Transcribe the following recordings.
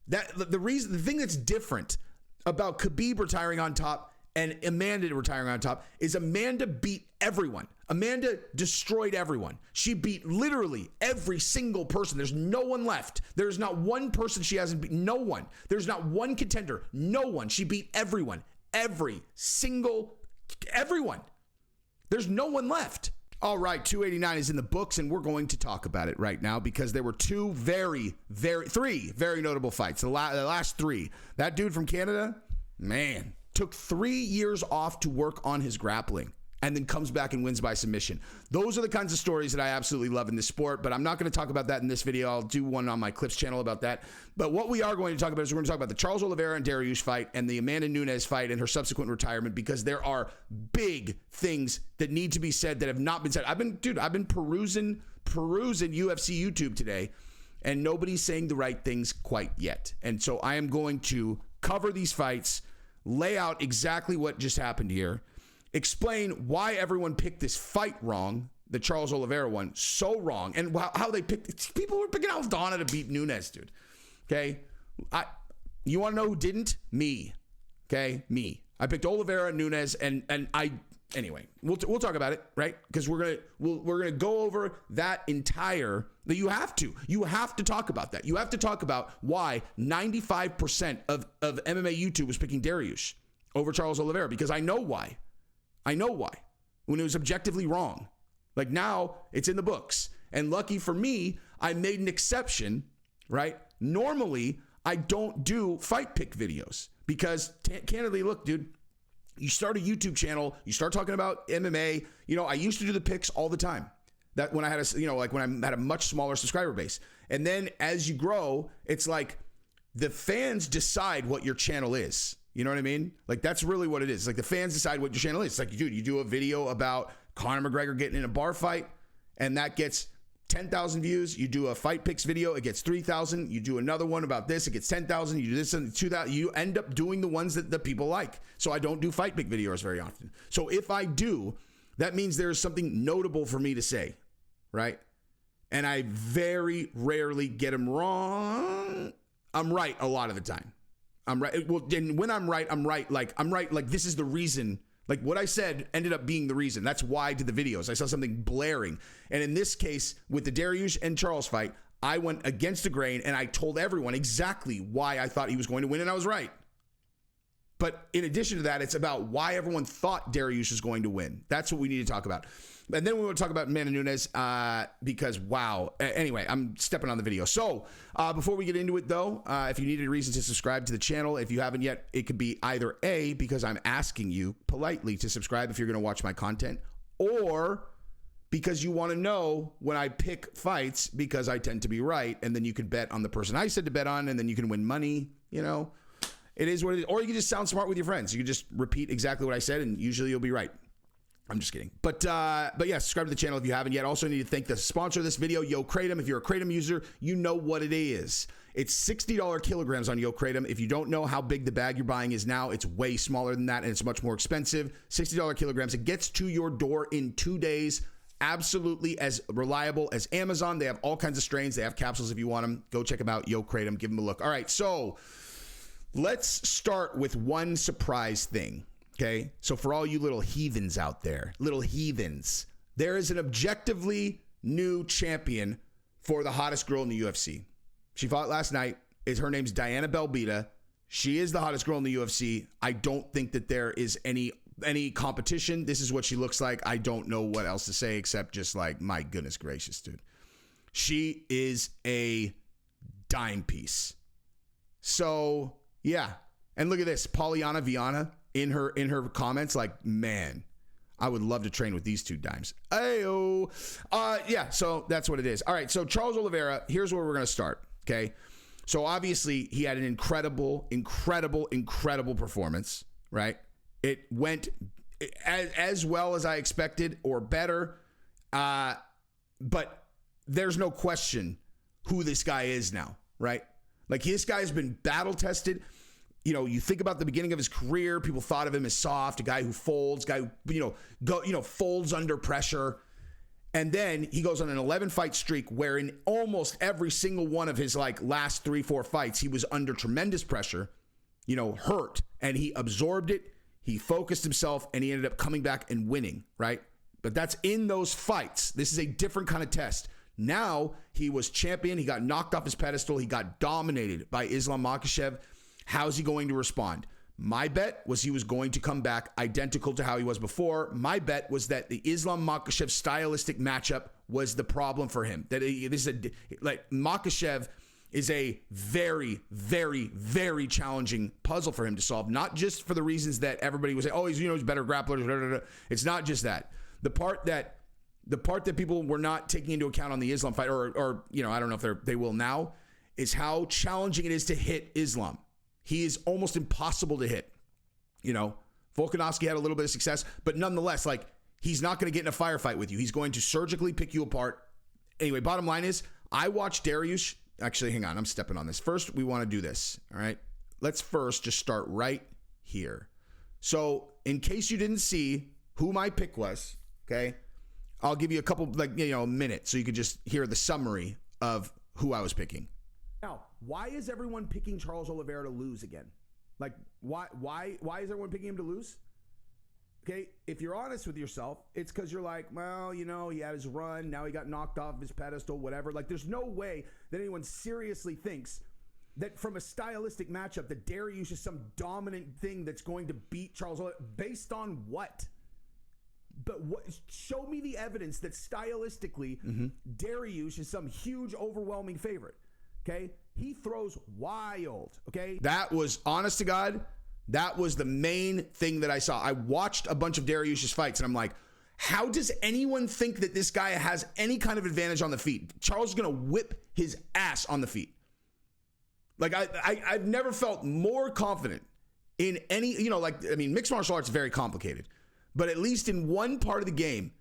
The thing that's different about Khabib retiring on top and Amanda retiring on top is Amanda beat everyone. Amanda destroyed everyone. She beat literally every single person. There's no one left. There's not one person she hasn't beat. No one. There's not one contender. No one. She beat everyone. Everyone. There's no one left. All right, 289 is in the books, and we're going to talk about it right now because there were three very notable fights. The last three. That dude from Canada, man, took 3 years off to work on his grappling and then comes back and wins by submission. Those are the kinds of stories that I absolutely love in this sport, but I'm not going to talk about that in this video. I'll do one on my Clips channel about that. But what we are going to talk about is we're going to talk about the Charles Oliveira and Dariush fight and the Amanda Nunes fight and her subsequent retirement, because there are big things that need to be said that have not been said. I've been perusing UFC YouTube today, and nobody's saying the right things quite yet. And so I am going to cover these fights, lay out exactly what just happened here, explain why everyone picked this fight wrong, the Charles Oliveira one, so wrong, and how they picked. People were picking Aldana to beat Nunes, dude. Okay, you want to know who didn't? Me. Okay, me. I picked Oliveira, Nunes, and I. Anyway, we'll talk about it, right? Because we're gonna go over that entire. You have to talk about that. You have to talk about why 95% of MMA YouTube was picking Dariush over Charles Oliveira, because I know why. When it was objectively wrong. Like, now it's in the books. And lucky for me, I made an exception, right? Normally, I don't do fight pick videos because candidly, look, dude, you start a YouTube channel, you start talking about MMA. I used to do the picks all the time. That when I had when I had a much smaller subscriber base. And then as you grow, it's like the fans decide what your channel is. You know what I mean? Like, that's really what it is. Like, the fans decide what your channel is. It's like, dude, you do a video about Conor McGregor getting in a bar fight, and that gets 10,000 views. You do a fight picks video, it gets 3,000. You do another one about this, it gets 10,000. You do this and 2,000. You end up doing the ones that the people like. So I don't do fight pick videos very often. So if I do, that means there's something notable for me to say, right? And I very rarely get them wrong. I'm right a lot of the time. I'm right. Well, and when I'm right. Like, this is the reason. Like, what I said ended up being the reason. That's why I did the videos. I saw something blaring. And in this case, with the Dariush and Charles fight, I went against the grain and I told everyone exactly why I thought he was going to win, and I was right. But in addition to that, it's about why everyone thought Dariush was going to win. That's what we need to talk about. And then we want to talk about Amanda Nunes because, wow. Anyway, I'm stepping on the video. So before we get into it, though, if you needed a reason to subscribe to the channel, if you haven't yet, it could be either A, because I'm asking you politely to subscribe if you're going to watch my content, or because you want to know when I pick fights, because I tend to be right, and then you can bet on the person I said to bet on, and then you can win money, It is what it is. Or you can just sound smart with your friends. You can just repeat exactly what I said, and usually you'll be right. I'm just kidding. But yeah, subscribe to the channel if you haven't yet. Also need to thank the sponsor of this video, Yo Kratom. If you're a Kratom user, you know what it is. It's $60 kilograms on Yo Kratom. If you don't know how big the bag you're buying is now, it's way smaller than that, and it's much more expensive. $60 kilograms. It gets to your door in 2 days. Absolutely as reliable as Amazon. They have all kinds of strains. They have capsules if you want them. Go check them out. Yo Kratom. Give them a look. All right, so let's start with one surprise thing. Okay, so for all you little heathens out there, there is an objectively new champion for the hottest girl in the UFC. She fought last night. Her name's Diana Belbita. She is the hottest girl in the UFC. I don't think that there is any competition. This is what she looks like. I don't know what else to say except just like, my goodness gracious, dude. She is a dime piece. So, yeah. And look at this, Polyana Viana. In her comments, like, man, I would love to train with these two dimes. Ayo. Yeah, so that's what it is. All right, so Charles Oliveira, here's where we're going to start, okay? So obviously, he had an incredible performance, right? It went as well as I expected or better, but there's no question who this guy is now, right? Like, this guy's been battle-tested. You think about the beginning of his career, people thought of him as soft, a guy who folds, folds under pressure. And then he goes on an 11 fight streak where in almost every single one of his like last 3-4 fights, he was under tremendous pressure, you know, hurt, and he absorbed it. He focused himself and he ended up coming back and winning, right? But that's in those fights. This is a different kind of test. Now he was champion. He got knocked off his pedestal. He got dominated by Islam Makhachev. How's he going to respond? My bet was he was going to come back identical to how he was before. My bet was that the Islam Makhachev stylistic matchup was the problem for him. That this is like Makhachev is a very, very, very challenging puzzle for him to solve. Not just for the reasons that everybody was saying, oh, he's, you know, he's better grappler. Blah, blah, blah. It's not just that. The part that people were not taking into account on the Islam fight, or you know, I don't know if they will now, is how challenging it is to hit Islam. He is almost impossible to hit. You know, Volkanovski had a little bit of success, but nonetheless, like, he's not going to get in a firefight with you. He's going to surgically pick you apart. Anyway, bottom line is, I watched Dariush. Actually, hang on, I'm stepping on this. First, we want to do this, all right? Let's first just start right here. So, in case you didn't see who my pick was, okay, I'll give you a couple, like, you know, a minute so you could just hear the summary of who I was picking. Now, why is everyone picking Charles Oliveira to lose again? Like, why is everyone picking him to lose? Okay, if you're honest with yourself, it's because you're like, well, you know, he had his run, now he got knocked off his pedestal, whatever. Like, there's no way that anyone seriously thinks that from a stylistic matchup that Dariush is some dominant thing that's going to beat Charles Oliveira. Based on what? But what? Show me the evidence that stylistically Dariush is some huge, overwhelming favorite. Okay, he throws wild. Okay, that was, honest to God, that was the main thing that I saw. I watched a bunch of Dariush's fights, and I'm like, how does anyone think that this guy has any kind of advantage on the feet? Charles is gonna whip his ass on the feet. Like, I've never felt more confident in any, you know, like, I mean, mixed martial arts is very complicated, but at least in one part of the game,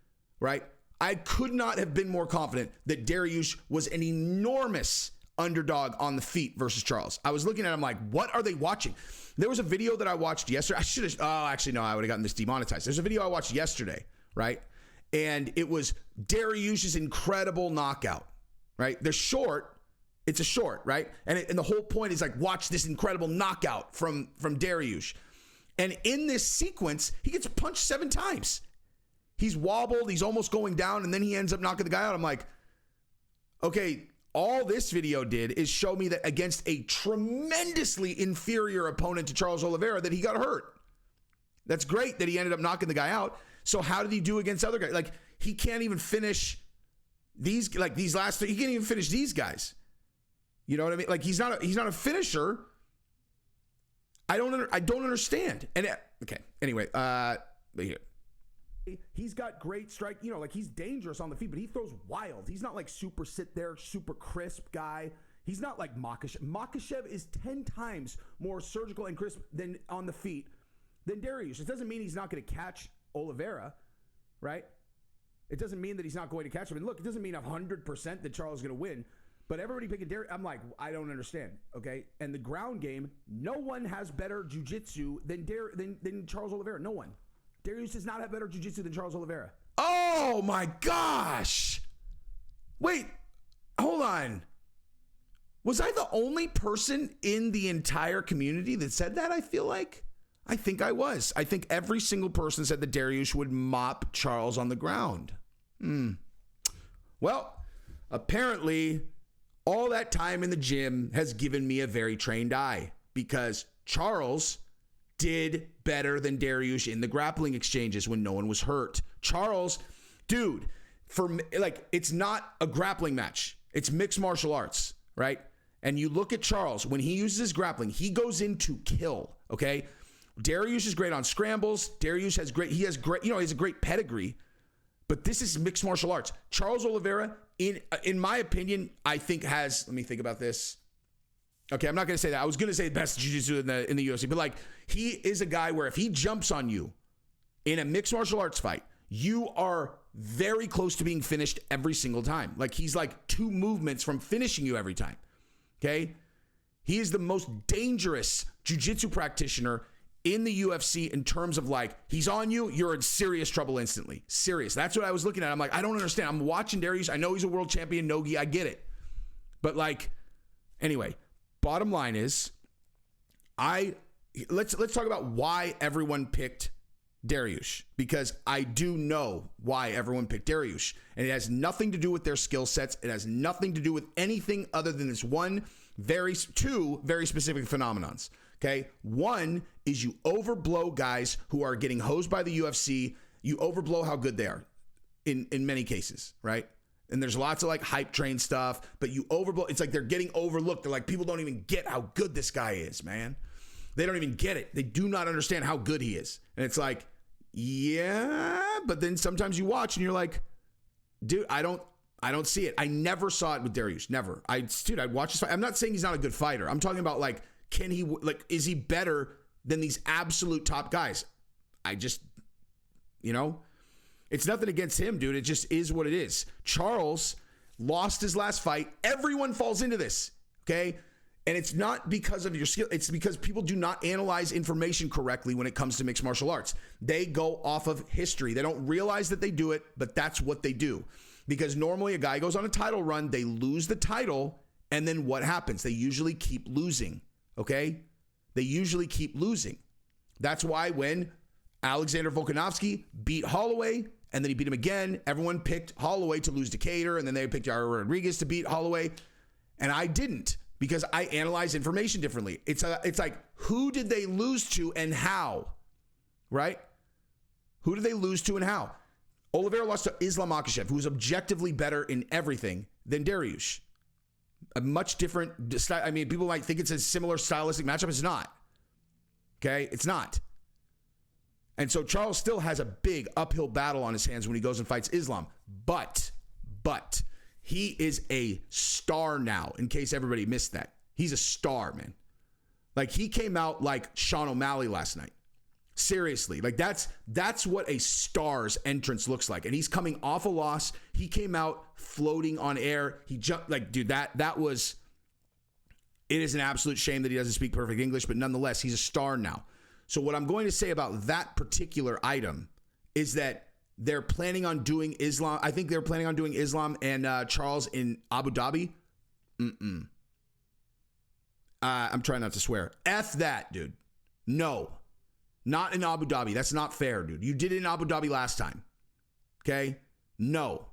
right, I could not have been more confident that Dariush was an enormous underdog on the feet versus Charles. I was looking at him like, what are they watching? There was a video that I watched yesterday. I should have, actually, no, I would have gotten this demonetized. There's a video I watched yesterday, right? And it was Dariush's incredible knockout, right? They're short. It's a short, right? And the whole point is like, watch this incredible knockout from Dariush. And in this sequence, he gets punched 7 times. He's wobbled. He's almost going down. And then he ends up knocking the guy out. I'm like, okay, all this video did is show me that against a tremendously inferior opponent to Charles Oliveira that he got hurt. That's great that he ended up knocking the guy out. So how did he do against other guys? Like, he can't even finish these, like, these last 3. He can't even finish these guys. You know what I mean? Like, he's not a finisher. I don't understand. And okay, anyway, but here. He's got great strike, you know, like, he's dangerous on the feet, but he throws wild. He's not like super sit there, super crisp guy. He's not like Makhachev. Makhachev is 10 times more surgical and crisp than on the feet than Dariush. It doesn't mean he's not going to catch Oliveira, right? It doesn't mean that he's not going to catch him. And look, it doesn't mean 100% that Charles is going to win. But everybody picking Dariush, I'm like, I don't understand, okay? And the ground game, no one has better jiu-jitsu than Charles Oliveira. No one. Dariush does not have better jiu-jitsu than Charles Oliveira. Oh, my gosh. Wait, hold on. Was I the only person in the entire community that said that, I feel like? I think I was. I think every single person said that Dariush would mop Charles on the ground. Well, apparently, all that time in the gym has given me a very trained eye, because Charles did better than Dariush in the grappling exchanges when no one was hurt. Charles, dude, for me, like, it's not a grappling match. It's mixed martial arts, right? And you look at Charles, when he uses his grappling, he goes in to kill, okay? Dariush is great on scrambles. Dariush has great, he has a great pedigree, but this is mixed martial arts. Charles Oliveira, in my opinion, I think has, let me think about this. Okay, I'm not going to say that. I was going to say best jiu-jitsu in the UFC, but like, he is a guy where if he jumps on you in a mixed martial arts fight, you are very close to being finished every single time. Like, he's like 2 movements from finishing you every time. Okay? He is the most dangerous jiu-jitsu practitioner in the UFC in terms of like, he's on you, you're in serious trouble instantly. Serious. That's what I was looking at. I'm like, I don't understand. I'm watching Dariush. I know he's a world champion, Nogi. I get it. But like, anyway, bottom line is, let's talk about why everyone picked Dariush, because I do know why everyone picked Dariush, and it has nothing to do with their skill sets. It has nothing to do with anything other than this two very specific phenomenons. Okay, one is you overblow guys who are getting hosed by the UFC. You overblow how good they are in many cases, right? And there's lots of like hype train stuff, but you overblow. It's like they're getting overlooked. They're like, people don't even get how good this guy is, man. They don't even get it. They do not understand how good he is. And it's like, yeah, but then sometimes you watch and you're like, dude, I don't see it. I never saw it with Dariush. Never. I'd watch this fight. I'm not saying he's not a good fighter. I'm talking about like, is he better than these absolute top guys? I just, it's nothing against him, dude. It just is what it is. Charles lost his last fight. Everyone falls into this, okay? And it's not because of your skill. It's because people do not analyze information correctly when it comes to mixed martial arts. They go off of history. They don't realize that they do it, but that's what they do. Because normally a guy goes on a title run, they lose the title, and then what happens? They usually keep losing, okay? They usually keep losing. That's why when Alexander Volkanovski beat Holloway, and then he beat him again, everyone picked Holloway to lose Decatur, and then they picked Yair Rodriguez to beat Holloway, and I didn't. Because I analyze information differently. It's like, who did they lose to and how? Right? Who did they lose to and how? Oliveira lost to Islam Makhachev, who's objectively better in everything than Dariush. A much different style. I mean, people might think it's a similar stylistic matchup. It's not. Okay? It's not. And so Charles still has a big uphill battle on his hands when he goes and fights Islam. But, he is a star now, in case everybody missed that. He's a star, man. Like, he came out like Sean O'Malley last night. Seriously. Like, that's what a star's entrance looks like. And he's coming off a loss. He came out floating on air. He jumped, like, dude, that was, it is an absolute shame that he doesn't speak perfect English, but nonetheless, he's a star now. So what I'm going to say about that particular item is that they're planning on doing Islam. I think they're planning on doing Islam and Charles in Abu Dhabi. I'm trying not to swear. F that, dude. No, not in Abu Dhabi. That's not fair, dude. You did it in Abu Dhabi last time. Okay? No,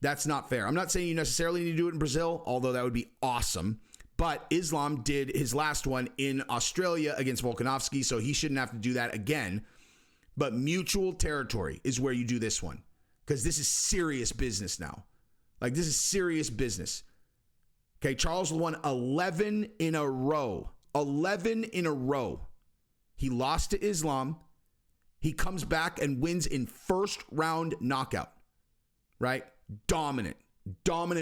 that's not fair. I'm not saying you necessarily need to do it in Brazil, although that would be awesome. But Islam did his last one in Australia against Volkanovski, so he shouldn't have to do that again. But mutual territory is where you do this one, because this is serious business now. Like, this is serious business. Okay, Charles won 11 in a row. 11 in a row. He lost to Islam. He comes back and wins in first round knockout. Right? Dominant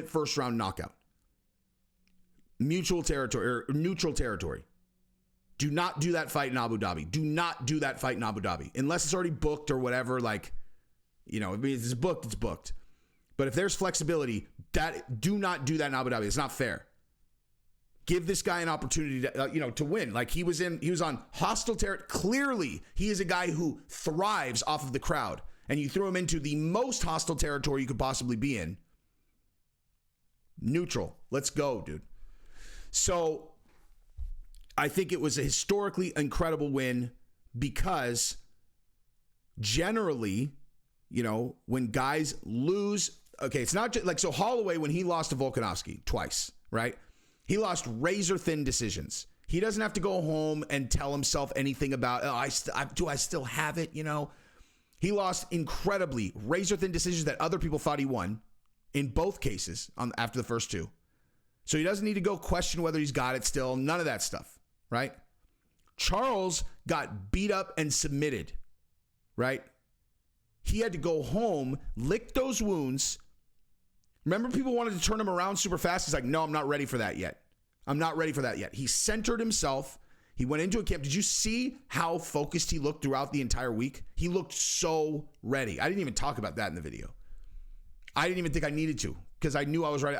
first round knockout. Mutual territory, or neutral territory. Do not do that fight in Abu Dhabi. Do not do that fight in Abu Dhabi. Unless it's already booked or whatever, like, if it's booked, it's booked. But if there's flexibility, do not do that in Abu Dhabi. It's not fair. Give this guy an opportunity to, to win. Like, he was on hostile territory. Clearly, he is a guy who thrives off of the crowd. And you throw him into the most hostile territory you could possibly be in. Neutral. Let's go, dude. So I think it was a historically incredible win, because generally, when guys lose, okay, it's not just like, so Holloway, when he lost to Volkanovski twice, right? He lost razor thin decisions. He doesn't have to go home and tell himself anything about, do I still have it? He lost incredibly razor thin decisions that other people thought he won in both cases after the first two. So he doesn't need to go question whether he's got it still. None of that stuff, right? Charles got beat up and submitted, right? He had to go home, lick those wounds. Remember, people wanted to turn him around super fast. He's like, no, I'm not ready for that yet. I'm not ready for that yet. He centered himself. He went into a camp. Did you see how focused he looked throughout the entire week? He looked so ready. I didn't even talk about that in the video. I didn't even think I needed to, because I knew I was ready.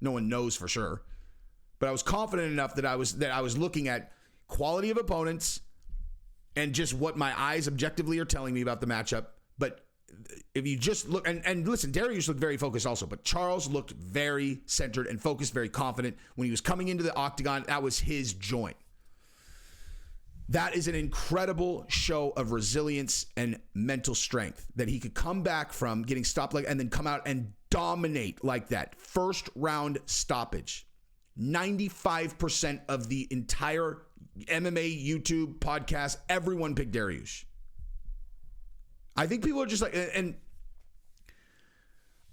No one knows for sure. But I was confident enough that I was looking at quality of opponents, and just what my eyes objectively are telling me about the matchup. But if you just look, and listen, Dariush looked very focused also, but Charles looked very centered and focused, very confident. When he was coming into the octagon, that was his joint. That is an incredible show of resilience and mental strength that he could come back from getting stopped and then come out and dominate like that. First round stoppage. 95% of the entire MMA YouTube podcast, everyone picked Dariush. I think people are just like, and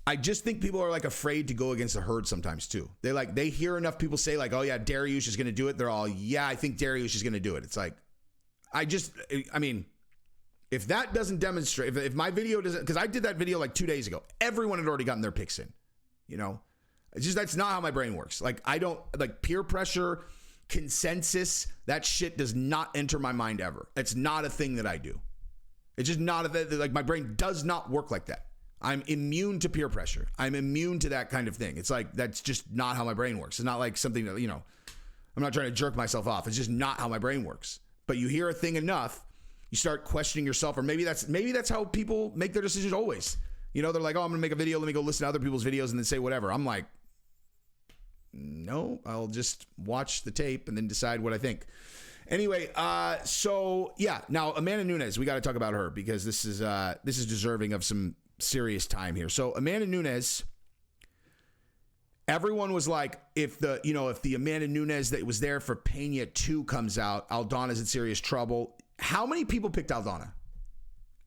I just think people are like afraid to go against the herd sometimes too. They hear enough people say like, oh yeah, Dariush is going to do it. They're all, yeah, I think Dariush is going to do it. It's like, I mean, if that doesn't demonstrate, if my video doesn't, because I did that video like 2 days ago, everyone had already gotten their picks in, you know? It's just, that's not how my brain works. Like, I don't, like peer pressure, consensus, that shit does not enter my mind ever. It's not a thing that I do. It's just not like my brain does not work like that. I'm immune to peer pressure. I'm immune to that kind of thing. It's like, that's just not how my brain works. It's not like something that, you know, I'm not trying to jerk myself off. It's just not how my brain works. But you hear a thing enough, you start questioning yourself, or maybe that's how people make their decisions always. You know, they're like, oh, I'm going to make a video. Let me go listen to other people's videos and then say whatever. I'm like, no, I'll just watch the tape and then decide what I think. Anyway, so yeah, now Amanda Nunes, we got to talk about her because this is deserving of some serious time here. So Amanda Nunes, everyone was like, if the Amanda Nunes that was there for Pena 2 comes out, Aldana's in serious trouble. How many people picked Aldana?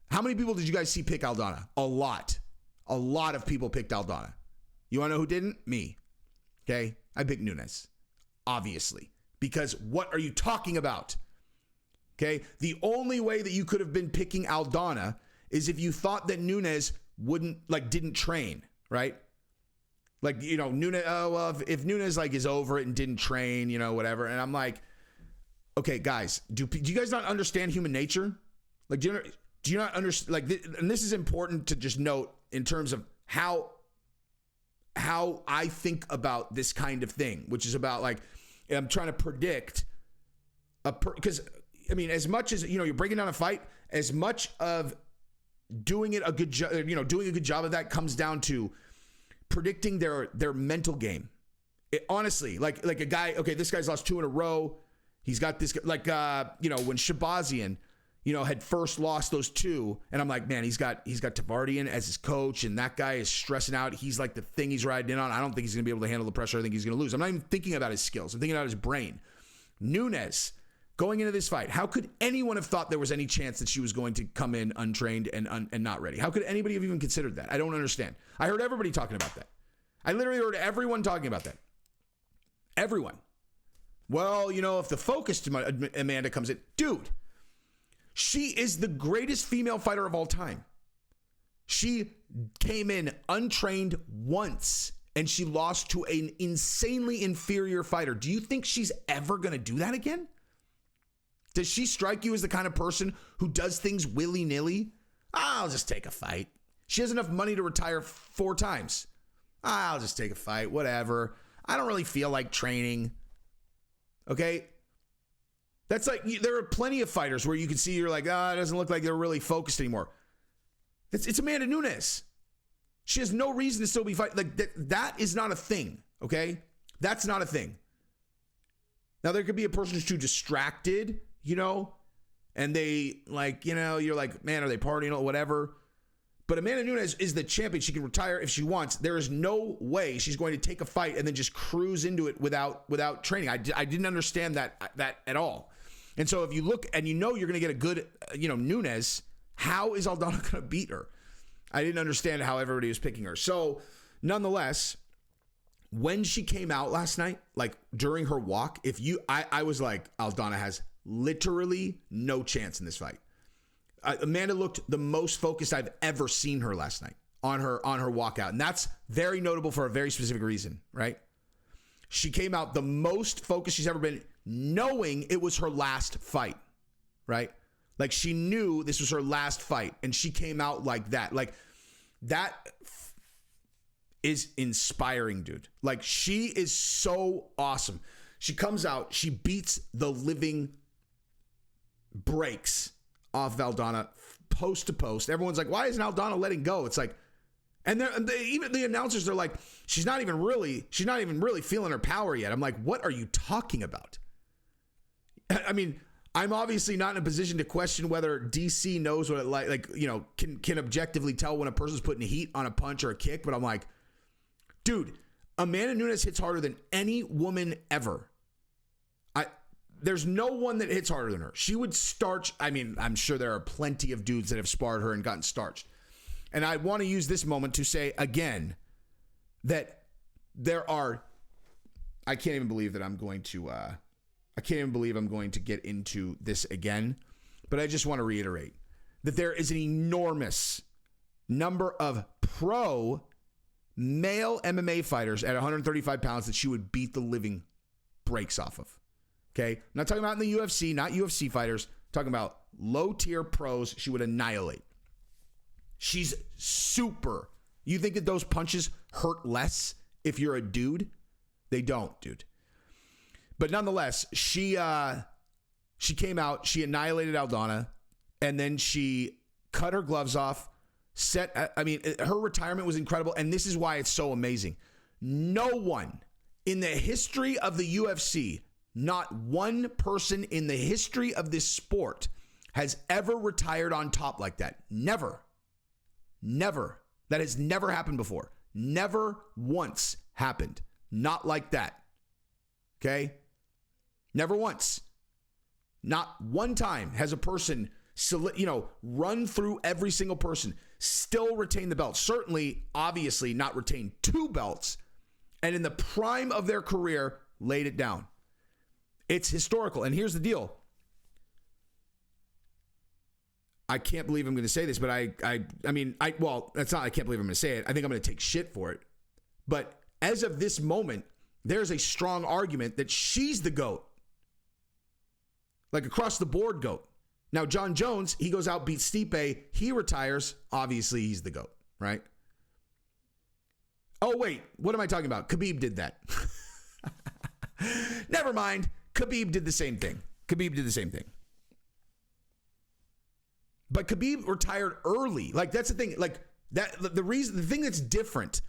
How many people did you guys see pick Aldana? A lot of people picked Aldana. You want to know who didn't? Me. Okay, I picked Nunes, obviously, because what are you talking about? Okay, the only way that you could have been picking Aldana is if you thought that Nunes didn't train, right? Like, you know, Nunes, if Nunes like is over it and didn't train, you know, whatever. And I'm like, okay, guys, do you guys not understand human nature? Like, do you not understand? Like, and this is important to just note in terms of how I think about this kind of thing, which is about like, I'm trying to predict because I mean, as much as, you know, you're breaking down a fight, as much of doing a good job of that comes down to predicting their mental game. Honestly, like a guy, okay, this guy's lost 2 in a row. He's got this, like, you know, when Shabazian, you know, had first lost those 2, and I'm like, man, he's got Tavardian as his coach, and that guy is stressing out. He's like the thing he's riding in on. I don't think he's going to be able to handle the pressure. I think he's going to lose. I'm not even thinking about his skills. I'm thinking about his brain. Nunes, going into this fight, how could anyone have thought there was any chance that she was going to come in untrained and not ready? How could anybody have even considered that? I don't understand. I heard everybody talking about that. I literally heard everyone talking about that. Everyone. Well, you know, if the focused Amanda comes in, dude, she is the greatest female fighter of all time. She came in untrained once, and she lost to an insanely inferior fighter. Do you think she's ever going to do that again? Does she strike you as the kind of person who does things willy-nilly? I'll just take a fight. She has enough money to retire 4 times. I'll just take a fight, whatever. I don't really feel like training. Okay? That's like, there are plenty of fighters where you can see you're like, it doesn't look like they're really focused anymore. It's Amanda Nunes. She has no reason to still be fighting. Like, that is not a thing, okay? That's not a thing. Now, there could be a person who's too distracted, you know, and they, like, you know, you're like, man, are they partying or whatever? But Amanda Nunes is the champion. She can retire if she wants. There is no way she's going to take a fight and then just cruise into it without training. I didn't understand that at all. And so if you look and you know you're going to get a good, Nunes, how is Aldana going to beat her? I didn't understand how everybody was picking her. So nonetheless, when she came out last night, like during her walk, I was like, Aldana has literally no chance in this fight. Amanda looked the most focused I've ever seen her last night on her walkout. And that's very notable for a very specific reason, right? She came out the most focused she's ever been, knowing it was her last fight, right? Like, she knew this was her last fight, and she came out like that. Like, that is inspiring, dude. Like, she is so awesome. She comes out, she beats the living breaks off Aldana post to post. Everyone's like, why isn't Aldana letting go? It's like, and even the announcers, they're like, she's not even really feeling her power yet. I'm like, what are you talking about? I mean, I'm obviously not in a position to question whether DC knows what it can objectively tell when a person's putting heat on a punch or a kick. But I'm like, dude, Amanda Nunes hits harder than any woman ever. There's no one that hits harder than her. She would starch. I mean, I'm sure there are plenty of dudes that have sparred her and gotten starched. And I want to use this moment to say again that I can't even believe I'm going to get into this again, but I just want to reiterate that there is an enormous number of pro male MMA fighters at 135 pounds that she would beat the living breaks off of. Okay. I'm not talking about in the UFC, not UFC fighters, I'm talking about low tier pros she would annihilate. She's super. You think that those punches hurt less if you're a dude? They don't, dude. But nonetheless, she came out, she annihilated Aldana, and then she cut her gloves off. Her retirement was incredible, and this is why it's so amazing. No one in the history of the UFC, not one person in the history of this sport has ever retired on top like that. Never. Never. That has never happened before. Never once happened. Not like that. Okay? Never once. Not one time has a person, run through every single person, still retain the belt. Certainly, obviously, not retain 2 belts, and in the prime of their career, laid it down. It's historical. And here's the deal. I can't believe I'm going to say this, but I can't believe I'm going to say it. I think I'm going to take shit for it. But as of this moment, there's a strong argument that she's the GOAT. Like across the board GOAT. Now, John Jones, he goes out, beats Stipe. He retires. Obviously, he's the GOAT, right? Oh, wait. What am I talking about? Khabib did that. Never mind. Khabib did the same thing. But Khabib retired early. Like, that's the thing. Like, that the thing that's different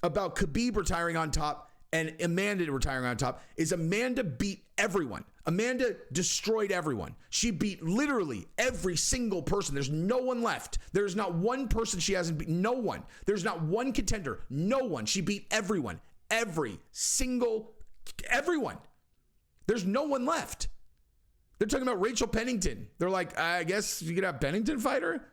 about Khabib retiring on top and Amanda retiring on top is Amanda beat everyone. Amanda destroyed everyone. She beat literally every single person. There's no one left. There's not one person she hasn't beat. No one. There's not one contender. No one. She beat everyone. Everyone. There's no one left. They're talking about Rachel Pennington. They're like, I guess you could have Pennington fight her.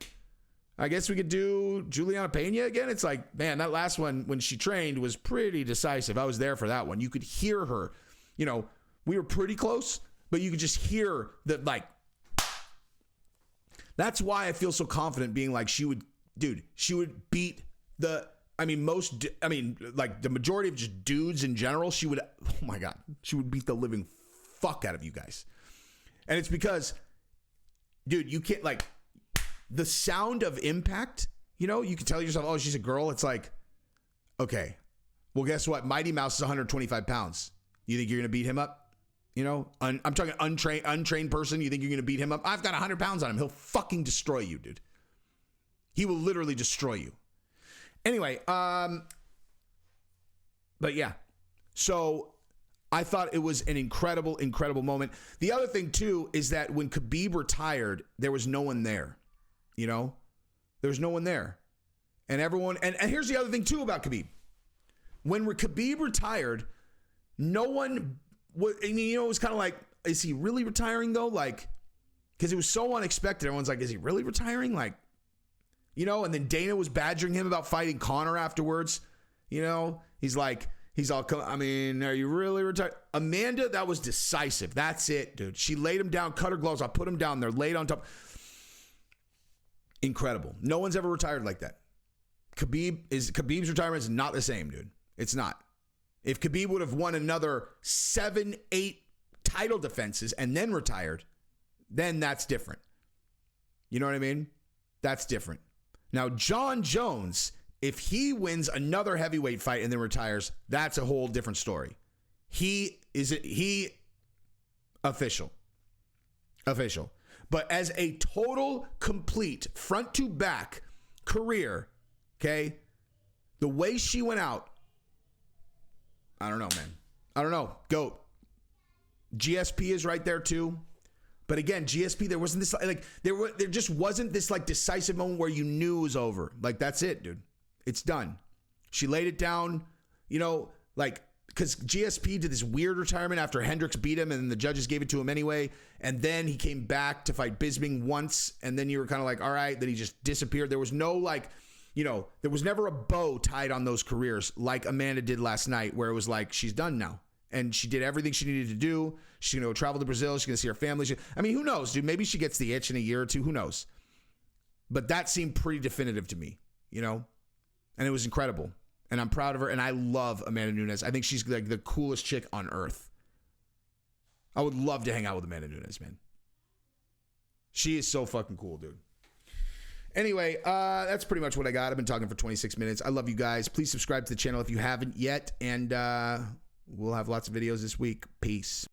I guess we could do Juliana Pena again. It's like, man, that last one when she trained was pretty decisive. I was there for that one. You could hear her. We were pretty close, but you could just hear that, like, that's why I feel so confident being like she would beat the majority of just dudes in general. She would beat the living fuck out of you guys. And it's because, dude, you can't, like, the sound of impact, you can tell yourself, oh, she's a girl. It's like, okay, well, guess what? Mighty Mouse is 125 pounds. You think you're going to beat him up? I'm talking untrained person. You think you're going to beat him up? I've got 100 pounds on him. He'll fucking destroy you, dude. He will literally destroy you. Anyway, but yeah. So I thought it was an incredible, incredible moment. The other thing, too, is that when Khabib retired, there was no one there. There was no one there. And everyone, and here's the other thing, too, about Khabib. When Khabib retired, no one, it was kind of like, is he really retiring, though? Like, because it was so unexpected. Everyone's like, is he really retiring? Like, and then Dana was badgering him about fighting Conor afterwards. He's like, are you really retired? Amanda, that was decisive. That's it, dude. She laid him down, cut her gloves off, put him down there, laid on top. Incredible. No one's ever retired like that. Khabib's retirement is not the same, dude. It's not. If Khabib would have won another 7, 8 title defenses and then retired, then that's different. You know what I mean? That's different. Now, John Jones, if he wins another heavyweight fight and then retires, that's a whole different story. He official. But as a total, complete, front to back career, okay, the way she went out, I don't know, man. I don't know. GOAT. GSP is right there too. But again, GSP, there wasn't this, like, there just wasn't this, like, decisive moment where you knew it was over. Like, that's it, dude. It's done. She laid it down, you know, like, because GSP did this weird retirement after Hendricks beat him, and the judges gave it to him anyway. And then he came back to fight Bisping once, and then you were kind of like, all right. Then he just disappeared. There was no, like, you know, there was never a bow tied on those careers like Amanda did last night, where it was like, she's done now. And she did everything she needed to do. She's going to go travel to Brazil. She's going to see her family. I mean, who knows, dude? Maybe she gets the itch in a year or two. Who knows? But that seemed pretty definitive to me, you know? And it was incredible. And I'm proud of her. And I love Amanda Nunes. I think she's like the coolest chick on earth. I would love to hang out with Amanda Nunes, man. She is so fucking cool, dude. Anyway, that's pretty much what I got. I've been talking for 26 minutes. I love you guys. Please subscribe to the channel if you haven't yet. And we'll have lots of videos this week. Peace.